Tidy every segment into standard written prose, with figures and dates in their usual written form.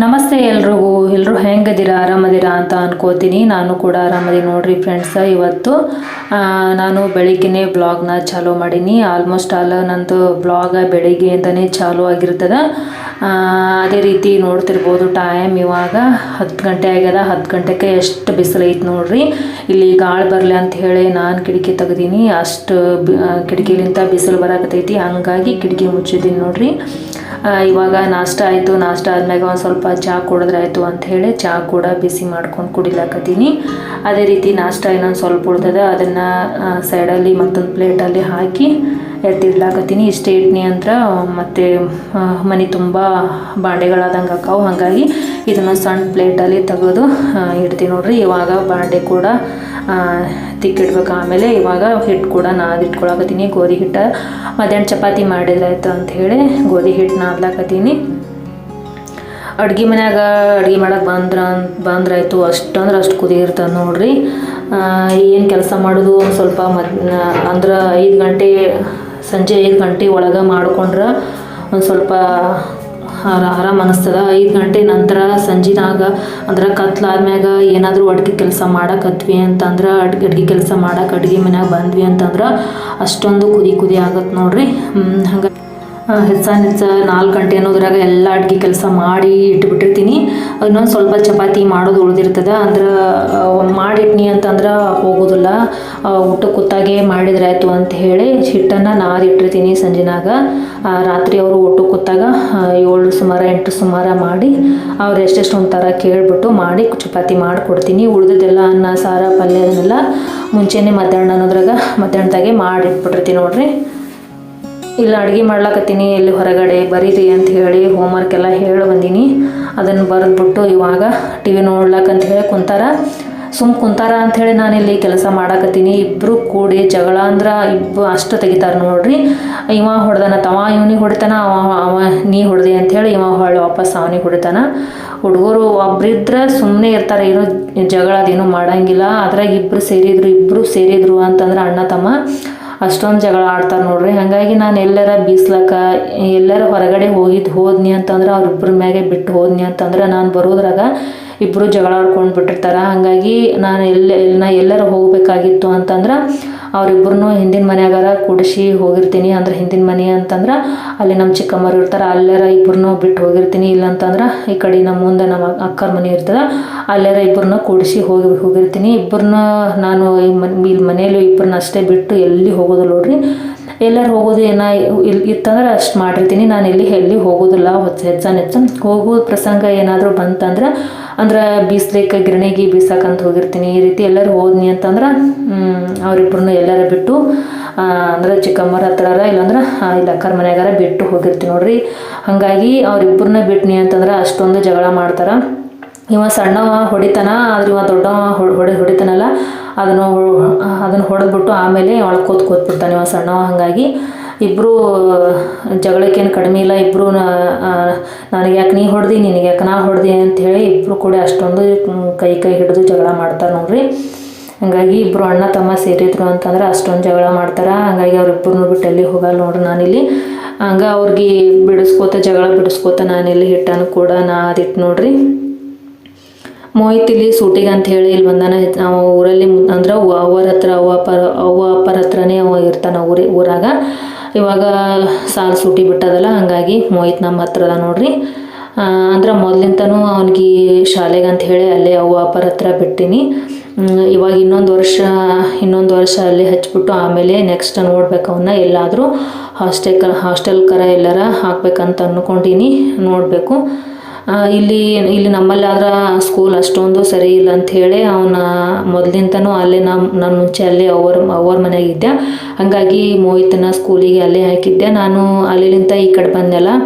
ನಮಸ್ತೆ ಎಲ್ಲರೂ ಹೆಂಗದಿರಾ ಆರಾಮದಿರಾ ಅಂತ ಅನ್ಕೋತೀನಿ. ನಾನು ಕೂಡ ಆರಾಮದೀನಿ ನೋಡ್ರಿ ಫ್ರೆಂಡ್ಸ್. ಇವತ್ತು ನಾನು ಬೆಳಿಗ್ಗೆನೇ ಬ್ಲಾಗ್ನ ಚಾಲೂ ಮಾಡೀನಿ. ಆಲ್ಮೋಸ್ಟ್ ನಂದು ಬ್ಲಾಗ್ ಬೆಳಿಗ್ಗೆಯಿಂದನೇ ಚಾಲೂ ಆಗಿರ್ತದೆ. ಅದೇ ರೀತಿ ನೋಡ್ತಿರ್ಬೋದು ಟೈಮ್ ಇವಾಗ 10 ಗಂಟೆ ಆಗ್ಯದ. 10 ಗಂಟೆಗೆ ಎಷ್ಟು ಬಿಸಿಲು ಐತೆ ನೋಡ್ರಿ. ಇಲ್ಲಿ ಗಾಳಿ ಬರಲಿ ಅಂತ ಹೇಳಿ ನಾನು ಕಿಟಕಿ ತೆಗ್ದೀನಿ. ಅಷ್ಟು ಕಿಟಕಿಲಿಂದ ಬಿಸಿಲು ಬರಾಕತ್ತೈತಿ, ಹಂಗಾಗಿ ಕಿಟಕಿ ಮುಚ್ಚಿದ್ದೀನಿ ನೋಡ್ರಿ. ಇವಾಗ ನಾಷ್ಟ ಆಯಿತು. ನಾಷ್ಟ ಆದ್ಮ್ಯಾಗ ಒಂದು ಸ್ವಲ್ಪ ಚಹಾ ಕುಡಿದ್ರೆ ಆಯಿತು ಅಂಥೇಳಿ ಚಹಾ ಕೂಡ ಬಿಸಿ ಮಾಡ್ಕೊಂಡು ಕುಡಿಲಾಕತ್ತೀನಿ. ಅದೇ ರೀತಿ ನಾಷ್ಟ ಇನ್ನೊಂದು ಸ್ವಲ್ಪ ಉಳ್ತದೆ, ಅದನ್ನು ಸೈಡಲ್ಲಿ ಮತ್ತೊಂದು ಪ್ಲೇಟಲ್ಲಿ ಹಾಕಿ ಎತ್ತಿಡ್ಲಾಕತ್ತೀನಿ. ಇಷ್ಟೇ ಇಡ್ನಿ ಅಂದ್ರೆ ಮತ್ತು ಮನೆ ತುಂಬ ಬಾಂಡೆಗಳಾದಂಗೆ ಅಕ್ಕಾವು, ಹಾಗಾಗಿ ಇದನ್ನು ಸಣ್ಣ ಪ್ಲೇಟಲ್ಲಿ ತೆಗೆದು ಇಡ್ತೀನಿ ನೋಡ್ರಿ. ಇವಾಗ ಬಾಂಡೆ ಕೂಡ ತಿಕ್ಕಿಡ್ಬೇಕು. ಆಮೇಲೆ ಇವಾಗ ಹಿಟ್ಟು ಕೂಡ ನಾದಿಟ್ಕೊಳಕತ್ತೀನಿ. ಗೋಧಿ ಹಿಟ್ಟು ಮಧ್ಯಾಹ್ನ ಚಪಾತಿ ಮಾಡಿದ್ರಾಯ್ತು ಅಂಥೇಳಿ ಗೋಧಿ ಹಿಟ್ಟು ನಾದ್ಲಾಕತ್ತೀನಿ. ಅಡ್ಗೆ ಮನ್ಯಾಗ ಅಡುಗೆ ಮಾಡಕ್ಕೆ ಬಂದ್ರಾಯ್ತು, ಅಷ್ಟು ಕುದಿ ಇರ್ತದೆ ನೋಡ್ರಿ. ಏನು ಕೆಲಸ ಮಾಡೋದು ಒಂದು ಸ್ವಲ್ಪ ಅಂದ್ರೆ 5 ಗಂಟೆ ಸಂಜೆ 5 ಗಂಟೆ ಒಳಗೆ ಮಾಡ್ಕೊಂಡ್ರೆ ಒಂದು ಸ್ವಲ್ಪ ಆರಾಮ ಅನಿಸ್ತದೆ. 5 ಗಂಟೆ ನಂತರ ಸಂಜಿನಾಗ ಅಂದ್ರೆ ಕತ್ಲಾದ್ಮ್ಯಾಗ ಏನಾದರೂ ಅಡುಗೆ ಕೆಲಸ ಮಾಡಕತ್ವಿ ಅಂತಂದ್ರೆ ಅಡುಗೆ ಕೆಲಸ ಮಾಡಕ್ಕೆ ಅಡುಗೆ ಮನ್ಯಾಗ ಬಂದ್ವಿ ಅಂತಂದ್ರೆ ಅಷ್ಟೊಂದು ಕುದಿ ಆಗತ್ತೆ ನೋಡ್ರಿ. ಹಂಗೆ ಹೆಚ್ಚ 4 ಗಂಟೆ ಅನ್ನೋದ್ರಾಗ ಎಲ್ಲ ಅಡುಗೆ ಕೆಲಸ ಮಾಡಿ ಇಟ್ಬಿಟ್ಟಿರ್ತೀನಿ. ಇನ್ನೊಂದು ಸ್ವಲ್ಪ ಚಪಾತಿ ಮಾಡೋದು ಉಳಿದಿರ್ತದೆ. ಅಂದ್ರೆ ಮಾಡಿಟ್ನಿ ಅಂತಂದ್ರೆ ಹೋಗೋದಿಲ್ಲ. ಊಟ ಕೂತಾಗೆ ಮಾಡಿದ್ರಾಯ್ತು ಅಂತ ಹೇಳಿ ಹಿಟ್ಟನ್ನು ನಾದಿಟ್ಟಿರ್ತೀನಿ ಸಂಜೆನಾಗ. ರಾತ್ರಿ ಅವರು ಊಟ ಕೂತಾಗ 7 ಸುಮಾರು 8 ಸುಮಾರು ಮಾಡಿ ಅವ್ರು ಎಷ್ಟೆಷ್ಟು ಒಂಥರ ಕೇಳಿಬಿಟ್ಟು ಮಾಡಿ ಚಪಾತಿ ಮಾಡಿಕೊಡ್ತೀನಿ. ಉಳಿದದೆಲ್ಲ ಅನ್ನ ಸಾರು ಪಲ್ಯ ಅದನ್ನೆಲ್ಲ ಮುಂಚೆನೇ ಮಧ್ಯಾಹ್ನದಾಗೆ ಮಾಡಿಟ್ಬಿಟ್ಟಿರ್ತೀನಿ ನೋಡ್ರಿ. ಇಲ್ಲ ಅಡುಗೆ ಮಾಡ್ಲಾಕತ್ತೀನಿ, ಎಲ್ಲಿ ಹೊರಗಡೆ ಬರೀರಿ ಅಂತ ಹೇಳಿ ಹೋಮ್ವರ್ಕ್ ಎಲ್ಲ ಹೇಳಿ ಬಂದೀನಿ. ಅದನ್ನು ಬರೆದ್ಬಿಟ್ಟು ಇವಾಗ ಟಿ ವಿ ನೋಡ್ಲಾಕಂತ ಹೇಳಿ ಕುಂತಾರ ಅಂಥೇಳಿ ನಾನಿಲ್ಲಿ ಕೆಲಸ ಮಾಡಾಕತ್ತೀನಿ. ಇಬ್ಬರು ಕೂಡಿ ಜಗಳ ಅಂದ್ರೆ ಅಷ್ಟು ತೆಗಿತಾರೆ ನೋಡ್ರಿ. ಇವ ಹೊಡೆದಾನ, ಇವನಿಗೆ ಹೊಡಿತಾನ, ಅವ ನೀ ಹೊಡೆದೆ ಅಂಥೇಳಿ ಇವ ಹೊಳ್ಳಿ ವಾಪಸ್ ಅವನಿಗೆ ಹೊಡಿತಾನ. ಹುಡುಗರು ಒಬ್ರಿದ್ರೆ ಸುಮ್ಮನೆ ಇರ್ತಾರೆ, ಏನೋ ಜಗಳ ಅದೇನೂ ಮಾಡಂಗಿಲ್ಲ. ಅದ್ರಾಗ ಇಬ್ಬರು ಸೇರಿದ್ರು ಅಂತಂದ್ರೆ ಅಣ್ಣ ತಮ್ಮ ಅಷ್ಟೊಂದು ಜಗಳ ಆಡ್ತಾರೆ ನೋಡ್ರಿ. ಹಾಗಾಗಿ ನಾನು ಎಲ್ಲರ ಎಲ್ಲರ ಹೊರಗಡೆ ಹೋದ್ನಿ ಅಂತಂದ್ರೆ ಅವ್ರಿಬ್ಬರ ಮ್ಯಾಗೆ ಬಿಟ್ಟು ಹೋದ್ನಿ ಅಂತಂದ್ರೆ ನಾನು ಬರೋದ್ರಾಗ ಇಬ್ಬರು ಜಗಳ ಆಡ್ಕೊಂಡು ಬಿಟ್ಟಿರ್ತಾರೆ. ಹಾಗಾಗಿ ನಾನು ಎಲ್ಲರ ಹೋಗಬೇಕಾಗಿತ್ತು ಅಂತಂದ್ರೆ ಅವರಿಬ್ಬರನ್ನೂ ಹಿಂದಿನ ಮನೆಯಾಗಾರ ಕೂಡಿಸಿ ಹೋಗಿರ್ತೀನಿ. ಅಂದ್ರೆ ಹಿಂದಿನ ಮನೆ ಅಂತಂದ್ರೆ ಅಲ್ಲಿ ನಮ್ಮ ಚಿಕ್ಕಮ್ಮರು ಇರ್ತಾರೆ, ಅಲ್ಲೆರ ಇಬ್ಬರನ್ನೂ ಬಿಟ್ಟು ಹೋಗಿರ್ತೀನಿ. ಇಲ್ಲಂತಂದ್ರೆ ಈ ಕಡೆ ನಮ್ಮ ಮುಂದೆ ನಮ್ಮ ಅಕ್ಕರ ಮನೆ ಇರ್ತದೆ, ಅಲ್ಲೆರ ಇಬ್ಬರನ್ನ ಕೂಡಿಸಿ ಹೋಗಿರ್ತೀನಿ. ಇಬ್ಬರನ್ನ ನಾನು ಇಲ್ಲಿ ಮನೆಯಲ್ಲೂ ಇಬ್ಬರನ್ನ ಅಷ್ಟೇ ಬಿಟ್ಟು ಎಲ್ಲಿ ಹೋಗೋದಿಲ್ಲ ನೋಡ್ರಿ. ಎಲ್ಲರೂ ಹೋಗೋದು ಇತ್ತಂದ್ರೆ ಅಷ್ಟು ಮಾಡಿರ್ತೀನಿ. ನಾನು ಎಲ್ಲಿ ಹೋಗೋದಿಲ್ಲ. ಹೆಚ್ಚು ಹೋಗೋ ಪ್ರಸಂಗ ಏನಾದರೂ ಬಂತಂದ್ರೆ ಅಂದ್ರೆ ಬೀಸ್ಲಿಕ್ಕೆ ಗಿರಣಿಗೆ ಬೀಸಕ್ಕಂತ ಹೋಗಿರ್ತೀನಿ. ಈ ರೀತಿ ಎಲ್ಲರೂ ಹೋದ್ನಿ ಅಂತಂದ್ರೆ ಅವರಿಬ್ಬರನ್ನು ಎಲ್ಲರ ಬಿಟ್ಟು ಅಂದ್ರೆ ಚಿಕ್ಕಮ್ಮರ ಹತ್ರ ಇಲ್ಲಾಂದ್ರೆ ಇಲ್ಲಿ ಅಕ್ಕರ ಮನೆಯಾಗಾರ ಬಿಟ್ಟು ಹೋಗಿರ್ತೀನಿ ನೋಡ್ರಿ. ಹಾಗಾಗಿ ಅವರಿಬ್ಬರನ್ನ ಬಿಟ್ನಿ ಅಂತಂದ್ರೆ ಅಷ್ಟೊಂದು ಜಗಳ ಮಾಡ್ತಾರೆ. ಇವ ಸಣ್ಣವ ಹೊಡಿತಾನ, ಆದ್ರೆ ಇವ ದೊಡ್ಡವ ಹೊಡಿತಾನಲ್ಲ ಅದನ್ನು ಹೊಡೆದ್ಬಿಟ್ಟು ಆಮೇಲೆ ಒಳಗೆ ಕೂತ್ಬಿಡ್ತಾನೆ ಇವ ಸಣ್ಣವ. ಹಾಗಾಗಿ ಇಬ್ಬರು ಜಗಳಕ್ಕೇನು ಕಡಿಮೆ ಇಲ್ಲ. ಇಬ್ಬರು ನನಗೆ ಯಾಕೆ ನೀ ಹೊಡೆದಿ, ನಿನಗೆ ಯಾಕೆ ನಾ ಹೊಡೆದಿ ಅಂಥೇಳಿ ಇಬ್ಬರು ಕೂಡ ಅಷ್ಟೊಂದು ಕೈ ಹಿಡಿದು ಜಗಳ ಮಾಡ್ತಾರೆ ನೋಡ್ರಿ. ಹಾಗಾಗಿ ಇಬ್ಬರು ಅಣ್ಣ ತಮ್ಮ ಸೇರಿದ್ರು ಅಂತಂದ್ರೆ ಅಷ್ಟೊಂದು ಜಗಳ ಮಾಡ್ತಾರೆ. ಹಾಗಾಗಿ ಅವ್ರಿಬ್ಬರನ್ನೂ ಬಿಟ್ಟು ಎಲ್ಲಿ ಹೋಗಲ್ಲ ನೋಡ್ರಿ ನಾನಿಲ್ಲಿ. ಹಂಗೆ ಅವ್ರಿಗೆ ಜಗಳ ಬಿಡಿಸ್ಕೋತ ನಾನಿಲ್ಲಿ ಹಿಟ್ಟನ್ನು ಕೂಡ ನಾದಿಟ್ಟು ನೋಡ್ರಿ. ಮೋಹಿತ್ ಇಲ್ಲಿ ಸೂಟಿಗೆ ಅಂತ ಹೇಳಿ ಇಲ್ಲಿ ಬಂದಾನ. ಅವ ಊರಲ್ಲಿ ಅಂದ್ರೆ ಅವ್ವ ಅಪ್ಪರ ಹತ್ರನೇ ಅವ ಇರ್ತಾನೆ ಊರಾಗ. ಇವಾಗ ಸಾಲು ಸೂಟಿ ಬಿಟ್ಟದಲ್ಲ, ಹಾಗಾಗಿ ಮೋಹಿತ್ ನಮ್ಮ ಹತ್ರ ಅದ ನೋಡ್ರಿ. ಅಂದ್ರೆ ಮೊದಲಿಂತನೂ ಅವನಿಗೆ ಶಾಲೆಗೆ ಅಂತ ಹೇಳಿ ಅಲ್ಲೇ ಅವ್ವ ಅಪ್ಪರ ಹತ್ರ ಬಿಟ್ಟಿನಿ. ಇವಾಗ ಇನ್ನೊಂದು ವರ್ಷ ಅಲ್ಲೇ ಹಚ್ಬಿಟ್ಟು ಆಮೇಲೆ ನೆಕ್ಸ್ಟ್ ನೋಡ್ಬೇಕು ಅವನ್ನ ಎಲ್ಲಾದರೂ ಹಾಸ್ಟೆಲ್ ಕರ ಎಲ್ಲರ ಹಾಕ್ಬೇಕಂತ ಅಂದ್ಕೊಂಡೀನಿ, ನೋಡಬೇಕು. ಇಲ್ಲಿ ನಮ್ಮಲ್ಲಿ ಆದ್ರೆ ಸ್ಕೂಲ್ ಅಷ್ಟೊಂದು ಸರಿ ಇಲ್ಲ ಅಂಥೇಳಿ ಅವನ ಮೊದಲಿಂತನೂ ಅಲ್ಲೇ ನಾನು ಮುಂಚೆ ಅಲ್ಲೇ ಅವ್ರ ಮನೆಯಾಗಿದ್ದೆ. ಹಾಗಾಗಿ ಮೋಹಿತನ ಸ್ಕೂಲಿಗೆ ಅಲ್ಲೇ ಹಾಕಿದ್ದೆ. ನಾನು ಅಲ್ಲಿಂದ ಈ ಕಡೆ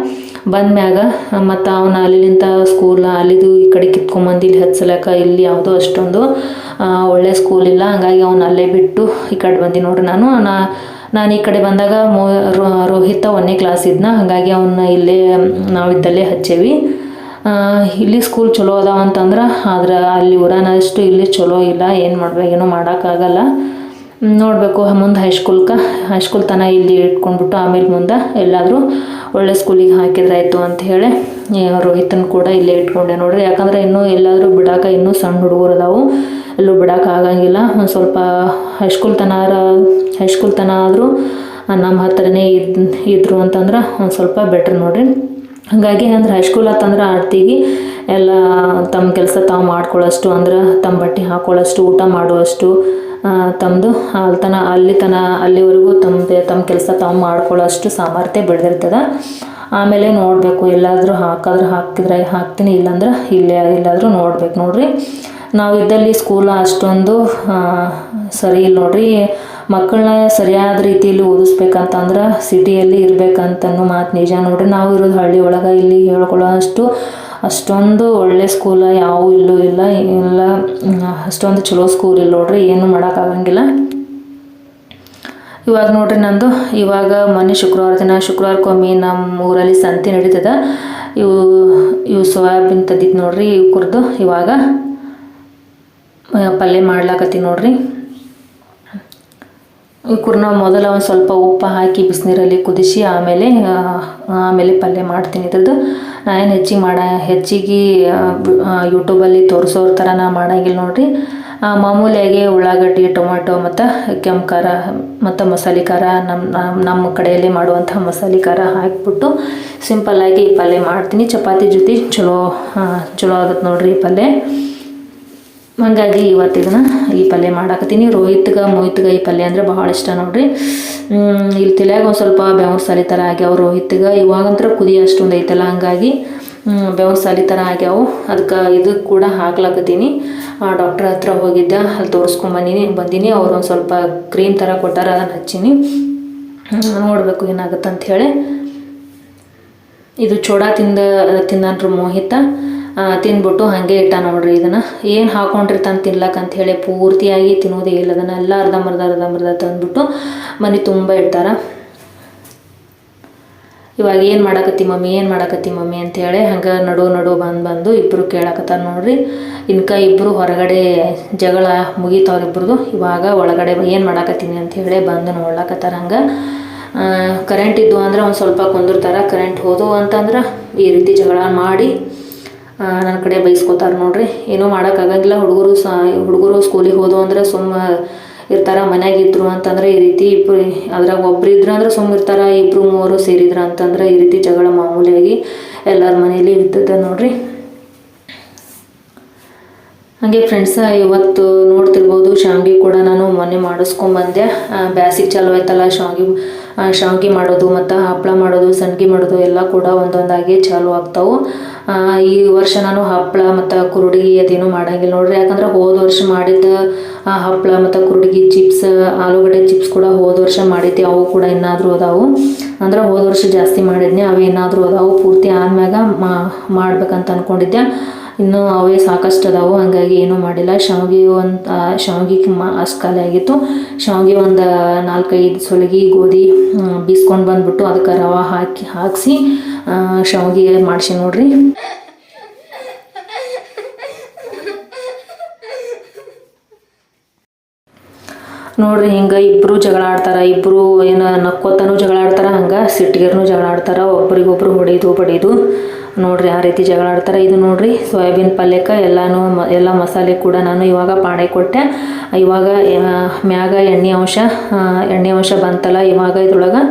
ಬಂದ್ಮ್ಯಾಗ ಮತ್ತು ಅವನ ಅಲ್ಲಿಂದ ಅಲ್ಲಿದು ಈ ಕಡೆ ಕಿತ್ಕೊಂಬಂದು ಇಲ್ಲಿ ಹಚ್ಚಲಕ್ಕ ಇಲ್ಲಿ ಯಾವುದೋ ಅಷ್ಟೊಂದು ಒಳ್ಳೆ ಸ್ಕೂಲ್ ಇಲ್ಲ. ಹಾಗಾಗಿ ಅವನು ಅಲ್ಲೇ ಬಿಟ್ಟು ಈ ಕಡೆ ಬಂದು ನೋಡ್ರಿ. ನಾನು ಈ ಕಡೆ ಬಂದಾಗ ರೋಹಿತ 1ನೇ ಕ್ಲಾಸ್ ಇದ್ನ, ಹಾಗಾಗಿ ಅವನ್ನ ಇಲ್ಲೇ ನಾವಿದ್ದಲ್ಲೇ ಹಚ್ಚೇವಿ. ಇಲ್ಲಿ ಸ್ಕೂಲ್ ಚಲೋ ಅದಾವ ಅಂತಂದ್ರೆ ಆದ್ರೆ ಅಲ್ಲಿ ಊರನಷ್ಟು ಇಲ್ಲಿ ಚಲೋ ಇಲ್ಲ. ಏನು ಮಾಡೋಕ್ಕಾಗಲ್ಲ. ನೋಡಬೇಕು ಮುಂದೆ ಹೈಸ್ಕೂಲ್ ತನಕ ಇಲ್ಲಿ ಇಟ್ಕೊಂಡ್ಬಿಟ್ಟು ಆಮೇಲೆ ಮುಂದೆ ಎಲ್ಲಾದರೂ ಒಳ್ಳೆ ಸ್ಕೂಲಿಗೆ ಹಾಕಿದ್ರಾಯ್ತು ಅಂತ ಹೇಳಿ ರೋಹಿತನ ಕೂಡ ಇಲ್ಲೇ ಇಟ್ಕೊಂಡೆ ನೋಡ್ರಿ. ಯಾಕಂದ್ರೆ ಇನ್ನೂ ಎಲ್ಲಾದರೂ ಬಿಡಾಕ ಇನ್ನೂ ಸಣ್ಣ ಹುಡುಗರು ಅದಾವು, ಎಲ್ಲೂ ಬಿಡಾಕ ಆಗಂಗಿಲ್ಲ. ಒಂದು ಸ್ವಲ್ಪ ಹೈಸ್ಕೂಲ್ ತನಕ ಆದರೂ ನಮ್ಮ ಹತ್ರನೇ ಇದ್ರು ಅಂತಂದ್ರೆ ಒಂದು ಸ್ವಲ್ಪ ಬೆಟ್ರ್ ನೋಡ್ರಿ. ಹಾಗಾಗಿ ಅಂದ್ರೆ ಹೈಸ್ಕೂಲ್ ಅಂತಂದ್ರೆ ಆಡ್ತಿಗೆ ಎಲ್ಲ ತಮ್ಮ ಕೆಲಸ ತಾವು ಮಾಡ್ಕೊಳ್ಳೋಷ್ಟು, ಅಂದ್ರೆ ತಮ್ಮ ಬಟ್ಟೆ ಹಾಕೊಳ್ಳೋಷ್ಟು, ಊಟ ಮಾಡುವಷ್ಟು, ತಮ್ಮದು ಅಲ್ಲಿವರೆಗೂ ತಮ್ಮ ಕೆಲಸ ತಾವು ಮಾಡ್ಕೊಳ್ಳೋಷ್ಟು ಸಾಮರ್ಥ್ಯ ಬೆಳೆದಿರ್ತದೆ. ಆಮೇಲೆ ನೋಡಬೇಕು ಎಲ್ಲಾದರೂ ಹಾಕ್ತೀನಿ, ಇಲ್ಲಾಂದ್ರೆ ಎಲ್ಲಾದರೂ ನೋಡ್ಬೇಕು ನೋಡ್ರಿ. ನಾವು ಇದ್ದಲ್ಲಿ ಸ್ಕೂಲ್ ಅಷ್ಟೊಂದು ಸರಿ ಇಲ್ಲ ನೋಡ್ರಿ. ಮಕ್ಕಳನ್ನ ಸರಿಯಾದ ರೀತಿಯಲ್ಲಿ ಓದಿಸ್ಬೇಕಂತಂದ್ರೆ ಸಿಟಿಯಲ್ಲಿ ಇರಬೇಕಂತನೂ ಮಾತು ನಿಜ ನೋಡ್ರಿ. ನಾವು ಇರೋದು ಹಳ್ಳಿ ಒಳಗೆ, ಇಲ್ಲಿ ಹೇಳ್ಕೊಳ್ಳೋ ಅಷ್ಟೊಂದು ಒಳ್ಳೆ ಸ್ಕೂಲ ಯಾವೂ ಇಲ್ಲ. ಅಷ್ಟೊಂದು ಚಲೋ ಸ್ಕೂಲ್ ಇಲ್ಲ ನೋಡ್ರಿ, ಏನು ಮಾಡೋಕ್ಕಾಗಂಗಿಲ್ಲ. ಇವಾಗ ನೋಡ್ರಿ ಇವಾಗ ಮೊನ್ನೆ ಶುಕ್ರವಾರಕ್ಕೊಮ್ಮೆ ನಮ್ಮ ಊರಲ್ಲಿ ಸಂತೆ ನಡೀತದ. ಇವು ಸೋಯಾಬೀನ್ ತಂದಿದ್ದು ನೋಡ್ರಿ. ಇವು ಕುರಿದು ಇವಾಗ ಪಲ್ಯ ಮಾಡ್ಲಾಕತ್ತೀನಿ ನೋಡ್ರಿ. ಇವ್ಕೂರ್ನ ಮೊದಲ ಒಂದು ಸ್ವಲ್ಪ ಉಪ್ಪು ಹಾಕಿ ಬಿಸಿನೀರಲ್ಲಿ ಕುದಿಸಿ ಆಮೇಲೆ ಪಲ್ಯ ಮಾಡ್ತೀನಿ. ಇದ್ರದ್ದು ನಾನೇನು ಹೆಚ್ಚಿಗೆ ಯೂಟ್ಯೂಬಲ್ಲಿ ತೋರಿಸೋರ ಥರ ನಾ ಮಾಡಂಗಿಲ್ಲ ನೋಡ್ರಿ. ಮಾಮೂಲಿಯಾಗಿ ಉಳ್ಳಾಗಡ್ಡಿ, ಟೊಮೆಟೊ ಮತ್ತು ಕೆಂಪು ಖಾರ ಮತ್ತು ಮಸಾಲೆ ಖಾರ, ನಮ್ಮ ಕಡೆಯಲ್ಲಿ ಮಾಡುವಂಥ ಮಸಾಲೆ ಖಾರ ಹಾಕಿಬಿಟ್ಟು ಸಿಂಪಲ್ಲಾಗಿ ಈ ಪಲ್ಯ ಮಾಡ್ತೀನಿ. ಚಪಾತಿ ಜೊತೆ ಚಲೋ ಆಗುತ್ತೆ ನೋಡ್ರಿ ಈ ಪಲ್ಯ. ಹಾಗಾಗಿ ಇವತ್ತಿಗೆ ಈ ಪಲ್ಯ ಮಾಡಾಕತ್ತೀನಿ. ಮೋಹಿತ್ಗೆ ಈ ಪಲ್ಯ ಅಂದರೆ ಭಾಳ ಇಷ್ಟ ನೋಡ್ರಿ. ಇಲ್ಲಿ ತಲೆಯಾಗ ಒಂದು ಸ್ವಲ್ಪ ಬೆವ್ರ ಸಾಲಿ ಥರ ಆಗ್ಯಾವ ರೋಹಿತ್ಗೆ. ಇವಾಗಂತ್ರ ಕುದಿ ಅಷ್ಟೊಂದು ಐತಲ್ಲ, ಹಂಗಾಗಿ ಬೆವ್ರ ಸಾಲಿ ಥರ ಆಗ್ಯಾವು. ಇದಕ್ಕೆ ಕೂಡ ಹಾಕ್ಲಾಕತ್ತೀನಿ. ಡಾಕ್ಟ್ರ್ ಹತ್ರ ಹೋಗಿದ್ದೆ, ಅಲ್ಲಿ ಬಂದೀನಿ. ಅವ್ರು ಒಂದು ಸ್ವಲ್ಪ ಕ್ರೀಮ್ ಥರ ಕೊಟ್ಟಾರ, ಅದನ್ನು ಹಚ್ಚೀನಿ. ನೋಡಬೇಕು ಏನಾಗುತ್ತೆ ಅಂಥೇಳಿ. ಇದು ಚೋಡಾ ತಿನ್ನನ್ರು ಮೋಹಿತ. ತಿಂದ್ಬಿಟ್ಟು ಹಾಗೆ ಇಟ್ಟ ನೋಡ್ರಿ. ಇದನ್ನು ಏನು ಹಾಕ್ಕೊಂಡಿರ್ತಾನೆ ತಿನ್ಲಕ್ಕಂತ ಹೇಳಿ ಪೂರ್ತಿಯಾಗಿ ತಿನ್ನೋದೇ ಇಲ್ಲ. ಅದನ್ನೆಲ್ಲ ಅರ್ಧಂಬರ್ಧ ತಂದ್ಬಿಟ್ಟು ಮನೆ ತುಂಬ ಇಡ್ತಾರೆ. ಇವಾಗ ಏನು ಮಾಡಾಕತ್ತಿ ಮಮ್ಮಿ ಅಂತೇಳಿ ಹಂಗೆ ನಡು ಬಂದು ಇಬ್ಬರು ಕೇಳಾಕತ್ತಾರ ನೋಡ್ರಿ. ಇಬ್ಬರು ಹೊರಗಡೆ ಜಗಳ ಮುಗೀತವ್ರಿಬ್ರದ್ದು. ಇವಾಗ ಒಳಗಡೆ ಏನು ಮಾಡಾಕತ್ತೀನಿ ಅಂಥೇಳಿ ಬಂದು ನೋಡ್ಲಾಕತ್ತಾರ. ಹಂಗೆ ಕರೆಂಟ್ ಇದ್ದು ಅಂದ್ರೆ ಒಂದು ಸ್ವಲ್ಪ ಕುಂದಿರ್ತಾರೆ. ಕರೆಂಟ್ ಹೋದು ಅಂತಂದ್ರೆ ಈ ರೀತಿ ಜಗಳ ಮಾಡಿ ನನ್ನ ಕಡೆ ಬೈಸ್ಕೋತಾರೆ ನೋಡ್ರಿ. ಏನೂ ಮಾಡೋಕ್ಕಾಗಂಗಿಲ್ಲ. ಹುಡುಗರು ಸ್ಕೂಲಿಗೆ ಹೋದು ಅಂದ್ರೆ ಇರ್ತಾರೆ. ಮನೆಯಾಗಿದ್ರು ಅಂತಂದ್ರೆ ಈ ರೀತಿ ಅದ್ರಾಗ ಒಬ್ರು ಇದ್ರು ಅಂದ್ರೆ ಇರ್ತಾರೆ. 2-3 ಸೇರಿದ್ರು ಅಂತಂದ್ರೆ ಈ ರೀತಿ ಜಗಳ ಮಾಮೂಲಿಯಾಗಿ ಎಲ್ಲರ ಮನೇಲಿ ಇರ್ತದೆ ನೋಡ್ರಿ. ಹಾಗೆ ಫ್ರೆಂಡ್ಸ, ಇವತ್ತು ನೋಡ್ತಿರ್ಬೋದು ಶಾವ್ಗೆ ಕೂಡ ನಾನು ಮೊನ್ನೆ ಮಾಡಿಸ್ಕೊಂಬಂದೆ. ಬ್ಯಾಸಿಗೆ ಚಾಲು ಆಯ್ತಲ್ಲ, ಶಾವ್ಗೆ ಮಾಡೋದು ಮತ್ತು ಹಪ್ಪಳ ಮಾಡೋದು, ಸಂಡ್ಗೆ ಮಾಡೋದು ಎಲ್ಲ ಕೂಡ ಒಂದೊಂದಾಗಿ ಚಾಲು ಆಗ್ತಾವೆ. ಈ ವರ್ಷ ನಾನು ಹಪ್ಪಳ ಮತ್ತು ಕುರುಡಿಗೆ ಅದೇನು ಮಾಡಂಗಿಲ್ಲ ನೋಡ್ರಿ. ಯಾಕಂದ್ರೆ ಹೋದ ವರ್ಷ ಮಾಡಿದ್ದ ಹಪ್ಪಳ ಮತ್ತು ಕುರುಡಿಗೆ ಚಿಪ್ಸ್, ಆಲೂಗಡ್ಡೆ ಚಿಪ್ಸ್ ಕೂಡ ಹೋದ ವರ್ಷ ಮಾಡಿದ್ದೆ. ಅವು ಕೂಡ ಏನಾದರೂ ಅದಾವು ಅಂದ್ರೆ ಹೋದ ವರ್ಷ ಜಾಸ್ತಿ ಮಾಡಿದ್ನೆ, ಅವು ಏನಾದರೂ ಅದಾವು. ಪೂರ್ತಿ ಆದ್ಮ್ಯಾಗ ಮಾಡ್ಬೇಕಂತ ಅಂದ್ಕೊಂಡಿದ್ದೆ. ಇನ್ನೂ ಅವೇ ಸಾಕಷ್ಟು ಅದಾವು, ಹಾಗಾಗಿ ಏನೂ ಮಾಡಿಲ್ಲ. ಶಾವ್ಗೆ ಅಷ್ಟು ಖಾಲಿ ಆಗಿತ್ತು. ಶಾವ್ಗೆ ಒಂದು 4-5 ಸೊಲಗಿ ಗೋಧಿ ಬೀಸ್ಕೊಂಡು ಬಂದುಬಿಟ್ಟು ಅದಕ್ಕೆ ರವೆ ಹಾಕಿಸಿ ಶಾವ್ಗೆ ಮಾಡಿಸಿ ನೋಡ್ರಿ. ನೋಡ್ರಿ ಹಿಂಗೆ ಇಬ್ಬರು ಜಗಳ ಆಡ್ತಾರೆ. ಇಬ್ಬರು ಏನು ನಕ್ಕೋತನೂ ಜಗಳ ಆಡ್ತಾರೆ, ಹಂಗೆ ಸಿಟ್ಟಿಗೆರ್ನೂ ಜಗಳ ಆಡ್ತಾರೆ. ಒಬ್ರಿಗೊಬ್ರು ಹೊಡೆಯೋದು ನೋಡ್ರಿ, ಆ ರೀತಿ ಜಗಳ ಆಡ್ತಾರೆ. ಇದು ನೋಡ್ರಿ ಸೋಯಾಬೀನ್ ಪಲ್ಯಕ್ಕೆ ಎಲ್ಲ ಮಸಾಲೆ ಕೂಡ ನಾನು ಇವಾಗ ಪಾಣೆ ಕೊಟ್ಟೆ. ಇವಾಗ ಮ್ಯಾಗ ಎಣ್ಣೆ ಅಂಶ ಬಂತಲ್ಲ, ಇವಾಗ ಇದ್ರೊಳಗೆ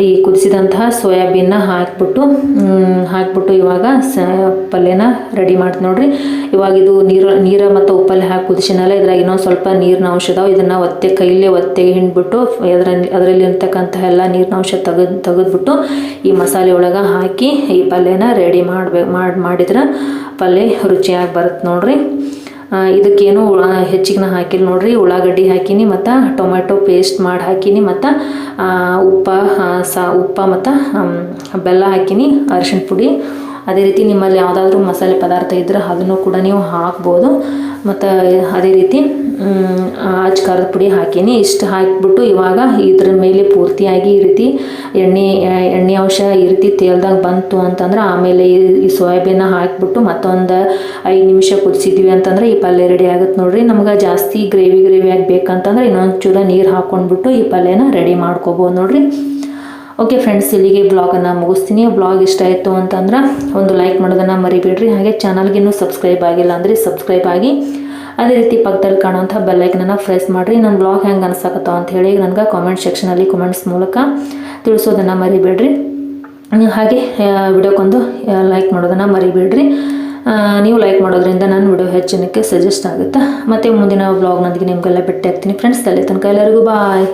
ಈ ಕುದಿಸಿದಂತಹ ಸೋಯಾಬೀನ್ನ ಹಾಕ್ಬಿಟ್ಟು ಇವಾಗ ಪಲ್ಯನ ರೆಡಿ ಮಾಡ್ತೀನಿ ನೋಡ್ರಿ. ಇವಾಗ ಇದು ನೀರು ಮತ್ತು ಉಪ್ಪಲ್ಲಿ ಹಾಕಿ ಕುದಿಸಿನಲ್ಲ, ಇದ್ರಾಗ ಇನ್ನೊಂದು ಸ್ವಲ್ಪ ನೀರಿನ ಅಂಶ ಇದಾವೆ. ಇದನ್ನು ಕೈಲೇ ಹಿಂಡ್ಬಿಟ್ಟು ಅದರಲ್ಲಿ ಇರ್ತಕ್ಕಂಥ ಎಲ್ಲ ನೀರಿನ ಅಂಶ ತೆಗೆದ್ಬಿಟ್ಟು ಈ ಮಸಾಲೆ ಒಳಗೆ ಹಾಕಿ ಈ ಪಲ್ಯನ ರೆಡಿ ಮಾಡಿದ್ರೆ ಪಲ್ಯ ರುಚಿಯಾಗಿ ಬರುತ್ತೆ ನೋಡ್ರಿ. ಇದಕ್ಕೇನು ಹೆಚ್ಚಿಗೆ ಹಾಕಿಲ್ಲ ನೋಡ್ರಿ. ಉಳ್ಳಾಗಡ್ಡಿ ಹಾಕೀನಿ ಮತ್ತು ಟೊಮೆಟೊ ಪೇಸ್ಟ್ ಮಾಡಿ ಹಾಕೀನಿ ಮತ್ತು ಉಪ್ಪು ಮತ್ತು ಬೆಲ್ಲ ಹಾಕೀನಿ, ಅರಿಶಿಣ ಪುಡಿ. ಅದೇ ರೀತಿ ನಿಮ್ಮಲ್ಲಿ ಯಾವುದಾದ್ರೂ ಮಸಾಲೆ ಪದಾರ್ಥ ಇದ್ದರೆ ಅದನ್ನು ಕೂಡ ನೀವು ಹಾಕ್ಬೋದು. ಮತ್ತು ಅದೇ ರೀತಿ ಖಾರದ ಪುಡಿ ಹಾಕೀನಿ. ಇಷ್ಟು ಹಾಕಿಬಿಟ್ಟು ಇವಾಗ ಇದ್ರ ಮೇಲೆ ಪೂರ್ತಿಯಾಗಿ ಈ ರೀತಿ ಎಣ್ಣೆ ಅಂಶ ಈ ರೀತಿ ತೇಲ್ದಾಗ ಬಂತು ಅಂತಂದ್ರೆ ಆಮೇಲೆ ಈ ಸೋಯಾಬೀನ ಹಾಕಿಬಿಟ್ಟು ಮತ್ತೊಂದು 5 ನಿಮಿಷ ಕುದಿಸಿದ್ವಿ ಅಂತಂದ್ರೆ ಈ ಪಲ್ಯ ರೆಡಿ ಆಗುತ್ತೆ ನೋಡ್ರಿ. ನಮ್ಗೆ ಜಾಸ್ತಿ ಗ್ರೇವಿ ಆಗಿ ಬೇಕಂತಂದ್ರೆ ಇನ್ನೊಂದು ಚೂರ ನೀರು ಹಾಕ್ಕೊಂಡ್ಬಿಟ್ಟು ಈ ಪಲ್ಯನ ರೆಡಿ ಮಾಡ್ಕೋಬೋದು ನೋಡ್ರಿ. ಓಕೆ ಫ್ರೆಂಡ್ಸ್, ಇಲ್ಲಿಗೆ ಬ್ಲಾಗನ್ನು ಮುಗಿಸ್ತೀನಿ. ಬ್ಲಾಗ್ ಇಷ್ಟ ಆಯಿತು ಅಂತಂದ್ರೆ ಒಂದು ಲೈಕ್ ಮಾಡೋದನ್ನು ಮರಿಬೇಡ್ರಿ. ಹಾಗೆ ಚಾನಲ್ಗೆ ಇನ್ನೂ ಸಬ್ಸ್ಕ್ರೈಬ್ ಆಗಿಲ್ಲ ಅಂದರೆ ಸಬ್ಸ್ಕ್ರೈಬ್ ಆಗಿ ಅದೇ ರೀತಿ ಪಕ್ಕದಲ್ಲಿ ಕಾಣುವಂಥ ಬೆಲ್ಲೈಕನನ್ನು ಪ್ರೆಸ್ ಮಾಡಿರಿ. ನನ್ನ ಬ್ಲಾಗ್ ಹೆಂಗೆ ಅನ್ಸಕತ್ತಾವ ಅಂತ ಹೇಳಿ ನನಗೆ ಕಾಮೆಂಟ್ ಸೆಕ್ಷನಲ್ಲಿ ಕಮೆಂಟ್ಸ್ ಮೂಲಕ ತಿಳಿಸೋದನ್ನು ಮರಿಬೇಡ್ರಿ. ಹಾಗೆ ವಿಡಿಯೋಕ್ಕೊಂದು ಲೈಕ್ ಮಾಡೋದನ್ನು ಮರಿಬೇಡ್ರಿ. ನೀವು ಲೈಕ್ ಮಾಡೋದ್ರಿಂದ ನನ್ನ ವಿಡಿಯೋ ಹೆಚ್ಚು ಜನಕ್ಕೆ ಸಜೆಸ್ಟ್ ಆಗುತ್ತೆ. ಮತ್ತು ಮುಂದಿನ ಬ್ಲಾಗ್ನೊಂದಿಗೆ ನಿಮಗೆಲ್ಲ ಭೇಟಿ ಆಗ್ತೀನಿ ಫ್ರೆಂಡ್ಸ್. ಅಲ್ಲಿ ತನಕ ಎಲ್ಲರಿಗೂ ಬಾಯ್.